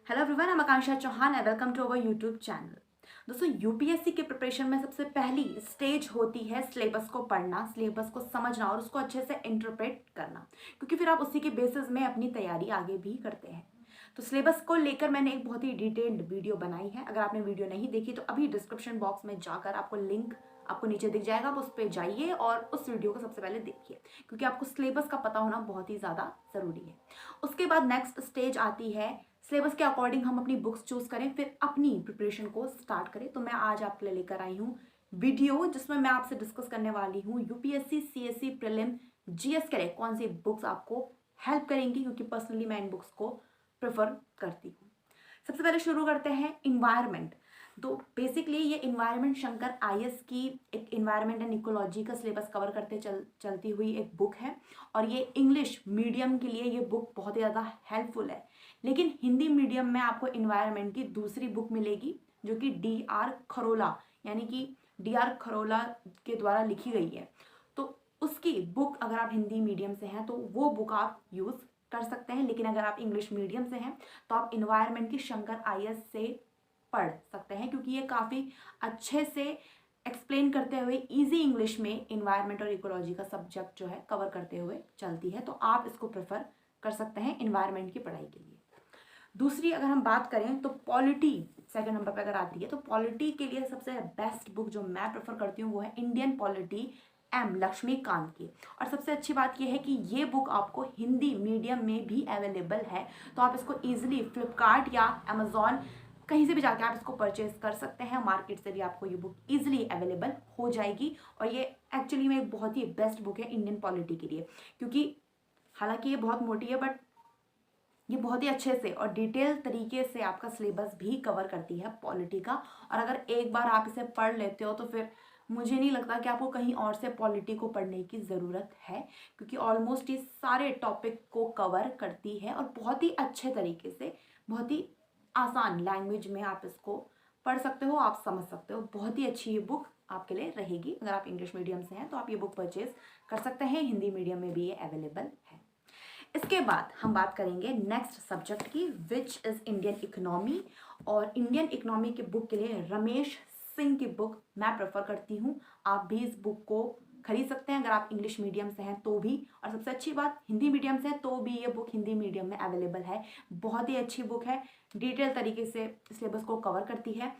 Hello everyone, I'm Akanksha Chauhan and welcome to our YouTube channel. दोस्तों, UPSC के preparation में सबसे पहली स्टेज होती है सिलेबस को पढ़ना, सिलेबस को समझना और उसको अच्छे से इंटरप्रेट करना, क्योंकि फिर आप उसी के बेसिस में अपनी तैयारी आगे भी करते हैं। तो सिलेबस को लेकर मैंने एक बहुत ही डिटेल्ड वीडियो बनाई है। अगर आपने वीडियो नहीं देखी तो अभी डिस्क्रिप्शन बॉक्स में जाकर आपको लिंक आपको नीचे दिख जाएगा, आप उस पर जाइए और उस वीडियो को सबसे पहले देखिए, क्योंकि आपको सिलेबस का पता होना बहुत ही ज़्यादा ज़रूरी है। उसके बाद नेक्स्ट स्टेज आती है सिलेबस के अकॉर्डिंग हम अपनी बुक्स चूज करें, फिर अपनी प्रिपरेशन को स्टार्ट करें। तो मैं आज आपके लिए लेकर आई हूँ वीडियो जिसमें मैं आपसे डिस्कस करने वाली हूँ यूपीएससी सीएससी प्रीलिम जीएस के लिए कौन सी बुक्स आपको हेल्प करेंगी, क्योंकि पर्सनली मैं इन बुक्स को प्रेफर करती हूँ। सबसे पहले शुरू करते हैं इन्वायरमेंट। तो बेसिकली ये इन्वायरमेंट शंकर आईएएस की एक इन्वायरमेंट एंड इकोलॉजी का सिलेबस कवर करते चलती हुई एक बुक है, और ये इंग्लिश मीडियम के लिए ये बुक बहुत ही ज़्यादा हेल्पफुल है। लेकिन हिंदी मीडियम में आपको इन्वायरमेंट की दूसरी बुक मिलेगी जो कि डीआर खरोला यानी कि डीआर खरोला के द्वारा लिखी गई है। तो उसकी बुक अगर आप हिंदी मीडियम से हैं तो वो बुक आप यूज़ कर सकते हैं, लेकिन अगर आप इंग्लिश मीडियम से हैं तो आप इन्वायरमेंट की शंकर आईएएस से पढ़ सकते हैं, क्योंकि ये काफ़ी अच्छे से एक्सप्लेन करते हुए इजी इंग्लिश में इन्वायरमेंट और इकोलॉजी का सब्जेक्ट जो है कवर करते हुए चलती है। तो आप इसको प्रेफर कर सकते हैं इन्वायरमेंट की पढ़ाई के लिए। दूसरी अगर हम बात करें तो पॉलिटी सेकंड नंबर पर अगर आती है, तो पॉलिटी के लिए सबसे बेस्ट बुक जो मैं प्रेफर करती हूँ वो है इंडियन पॉलिटी एम लक्ष्मीकांत की। और सबसे अच्छी बात यह है कि ये बुक आपको हिंदी मीडियम में भी अवेलेबल है, तो आप इसको ईजिली फ्लिपकार्ट या अमेजॉन कहीं से भी जाके आप इसको परचेज कर सकते हैं। मार्केट से भी आपको ये बुक ईजिली अवेलेबल हो जाएगी, और ये एक्चुअली में एक बहुत ही बेस्ट बुक है इंडियन पॉलिटी के लिए, क्योंकि हालांकि ये बहुत मोटी है बट ये बहुत ही अच्छे से और डिटेल तरीके से आपका सिलेबस भी कवर करती है पॉलिटी का। और अगर एक बार आप इसे पढ़ लेते हो तो फिर मुझे नहीं लगता कि आपको कहीं और से पॉलिटी को पढ़ने की ज़रूरत है, क्योंकि ऑलमोस्ट ये सारे टॉपिक को कवर करती है और बहुत ही अच्छे तरीके से, बहुत ही आसान लैंग्वेज में आप इसको पढ़ सकते हो, आप समझ सकते हो। बहुत ही अच्छी ये बुक आपके लिए रहेगी। अगर आप इंग्लिश मीडियम से हैं तो आप ये बुक परचेज कर सकते हैं, हिंदी मीडियम में भी ये अवेलेबल है। इसके बाद हम बात करेंगे नेक्स्ट सब्जेक्ट की, विच इज़ इंडियन इकोनॉमी। और इंडियन इकोनॉमी के बुक के लिए रमेश सिंह की बुक मैं प्रेफर करती हूँ। आप भी इस बुक को खरीद सकते हैं अगर आप इंग्लिश मीडियम से हैं तो भी, और सबसे अच्छी बात हिंदी मीडियम से है तो भी ये बुक हिंदी मीडियम में अवेलेबल है। बहुत ही अच्छी बुक है, डिटेल तरीके से सिलेबस को कवर करती है।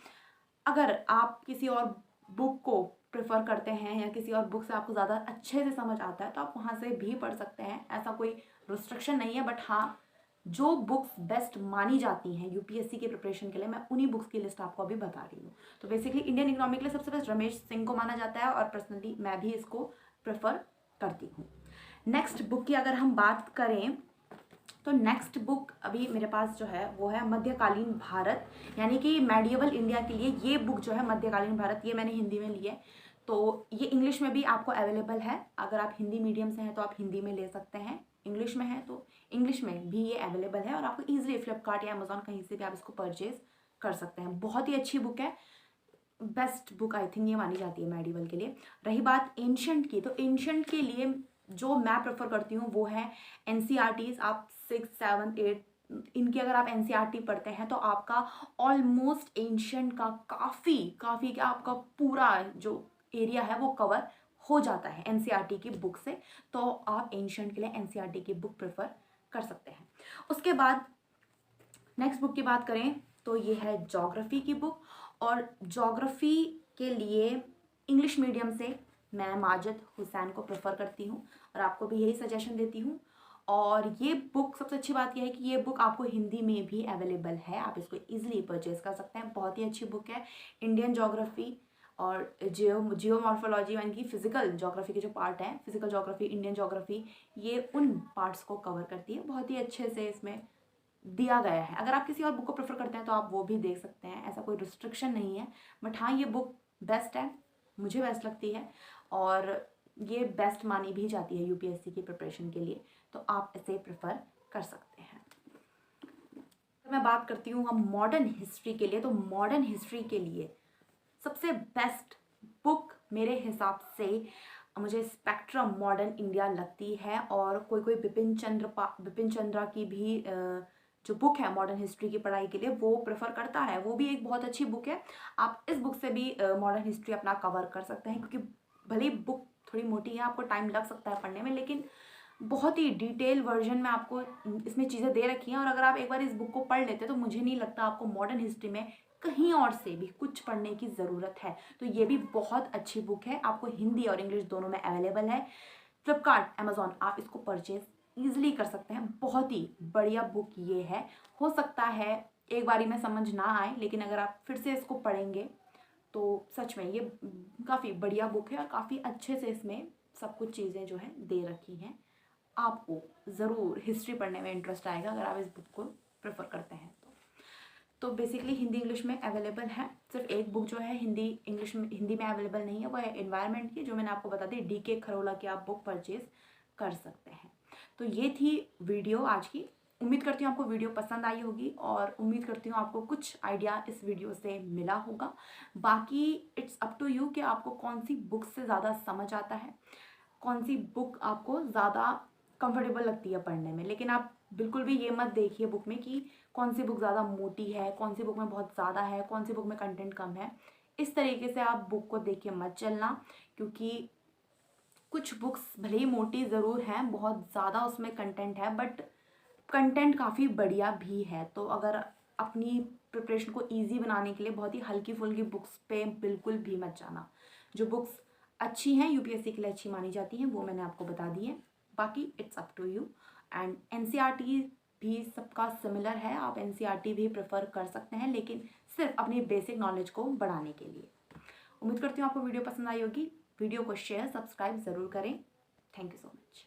अगर आप किसी और बुक को प्रेफर करते हैं या किसी और बुक से आपको ज़्यादा अच्छे से समझ आता है तो आप वहाँ से भी पढ़ सकते हैं, ऐसा कोई रिस्ट्रिक्शन नहीं है। बट हाँ, जो बुक्स बेस्ट मानी जाती हैं यूपीएससी के प्रिपरेशन के लिए, मैं उन्हीं बुक्स की लिस्ट आपको अभी बता रही हूँ। तो बेसिकली इंडियन इकोनॉमी के लिए सबसे बेस्ट रमेश सिंह को माना जाता है, और पर्सनली मैं भी इसको प्रेफर करती हूँ। नेक्स्ट बुक की अगर हम बात करें तो नेक्स्ट बुक अभी मेरे पास जो है वो है मध्यकालीन भारत, यानी कि मेडिएवल इंडिया के लिए ये बुक जो है मध्यकालीन भारत, ये मैंने हिंदी में ली है। तो ये इंग्लिश में भी आपको अवेलेबल है। अगर आप हिंदी मीडियम से हैं तो आप हिंदी में ले सकते हैं, इंग्लिश में है तो इंग्लिश में भी ये अवेलेबल है, और आपको ईजिली फ्लिपकार्ट या अमेजोन कहीं से भी आप इसको परचेज कर सकते हैं। बहुत ही अच्छी बुक है, बेस्ट बुक आई थिंक ये मानी जाती है मेडिवल के लिए। रही बात एंशंट की, तो एंशंट के लिए जो मैं प्रेफर करती हूँ वो है एनसीईआरटीज। आप 6, 7, 8 इनकी अगर आप एनसीईआरटी पढ़ते हैं तो आपका ऑलमोस्ट एंशंट का काफ़ी काफ़ी क्या आपका पूरा जो एरिया है वो कवर हो जाता है एनसीईआरटी की बुक से। तो आप एंशंट के लिए एनसीईआरटी की बुक प्रेफर कर सकते हैं। उसके बाद नेक्स्ट बुक की बात करें तो ये है ज्योग्राफी की बुक, और ज्योग्राफी के लिए इंग्लिश मीडियम से मैं माजिद हुसैन को प्रेफर करती हूँ, और आपको भी यही सजेशन देती हूँ। और ये बुक सबसे अच्छी बात यह है कि ये बुक आपको हिंदी में भी अवेलेबल है, आप इसको इजीली परचेज कर सकते हैं। बहुत ही अच्छी बुक है। इंडियन ज्योग्राफी और जियोमॉर्फोलॉजी यानी कि फिजिकल ज्योग्राफी के जो पार्ट हैं, फिजिकल ज्योग्राफी, इंडियन ज्योग्राफी, ये उन पार्ट्स को कवर करती है। बहुत ही अच्छे से इसमें दिया गया है। अगर आप किसी और बुक को प्रेफर करते हैं तो आप वो भी देख सकते हैं, ऐसा कोई रिस्ट्रिक्शन नहीं है। बट हाँ, ये बुक बेस्ट है, मुझे बेस्ट लगती है, और ये बेस्ट मानी भी जाती है यूपीएससी की प्रिपरेशन के लिए, तो आप इसे प्रेफर कर सकते हैं। मैं बात करती हूँ हम मॉडर्न हिस्ट्री के लिए, तो मॉडर्न हिस्ट्री के लिए सबसे बेस्ट बुक मेरे हिसाब से मुझे स्पेक्ट्रम मॉडर्न इंडिया लगती है, और कोई कोई बिपिन चंद्रा की भी जो बुक है मॉडर्न हिस्ट्री की पढ़ाई के लिए वो प्रेफर करता है, वो भी एक बहुत अच्छी बुक है। आप इस बुक से भी मॉडर्न हिस्ट्री अपना कवर कर सकते हैं, क्योंकि भले ही बुक थोड़ी मोटी है, आपको टाइम लग सकता है पढ़ने में, लेकिन बहुत ही डिटेल वर्जन में आपको इसमें चीज़ें दे रखी हैं। और अगर आप एक बार इस बुक को पढ़ लेते तो मुझे नहीं लगता आपको मॉडर्न हिस्ट्री में कहीं और से भी कुछ पढ़ने की ज़रूरत है। तो ये भी बहुत अच्छी बुक है, आपको हिंदी और इंग्लिश दोनों में अवेलेबल है। फ्लिपकार्ट, अमेजोन, आप इसको परचेज ईजिली कर सकते हैं। बहुत ही बढ़िया बुक ये है। हो सकता है एक बारी में समझ ना आए, लेकिन अगर आप फिर से इसको पढ़ेंगे तो सच में ये काफ़ी बढ़िया बुक है और काफ़ी अच्छे से इसमें सब कुछ चीज़ें जो है दे रखी हैं। आपको ज़रूर हिस्ट्री पढ़ने में इंटरेस्ट आएगा अगर आप इस बुक को प्रेफर करते हैं तो बेसिकली हिंदी इंग्लिश में अवेलेबल है। सिर्फ एक बुक जो है हिंदी इंग्लिश में, हिंदी में अवेलेबल नहीं है, वो है एनवायरनमेंट की, जो मैंने आपको बता दी, DK खरोला की आप बुक परचेज कर सकते हैं। तो ये थी वीडियो आज की। उम्मीद करती हूँ आपको वीडियो पसंद आई होगी और उम्मीद करती हूँ आपको कुछ आइडिया इस वीडियो से मिला होगा। बाकी इट्स अप टू यू कि आपको कौन सी बुक से ज़्यादा समझ आता है, कौन सी बुक आपको ज़्यादा कंफर्टेबल लगती है पढ़ने में। लेकिन आप बिल्कुल भी ये मत देखिए बुक में कि कौन सी बुक ज़्यादा मोटी है, कौन सी बुक में बहुत ज़्यादा है, कौन सी बुक में कंटेंट कम है। इस तरीके से आप बुक को देख के मत चलना, क्योंकि कुछ बुक्स भले ही मोटी ज़रूर हैं, बहुत ज़्यादा उसमें कंटेंट है, बट कंटेंट काफ़ी बढ़िया भी है। तो अगर अपनी प्रिपरेशन को ईजी बनाने के लिए बहुत ही हल्की फुल्की बुक्स पे बिल्कुल भी मत जाना। जो बुक्स अच्छी हैं, UPSC के लिए अच्छी मानी जाती हैं, वो मैंने आपको बता दी है। बाकी it's up to you. And NCERT भी सबका सिमिलर है, आप NCERT भी प्रेफर कर सकते हैं, लेकिन सिर्फ अपनी बेसिक नॉलेज को बढ़ाने के लिए। उम्मीद करती हूँ आपको वीडियो पसंद आई होगी। वीडियो को शेयर सब्सक्राइब ज़रूर करें। Thank you so much.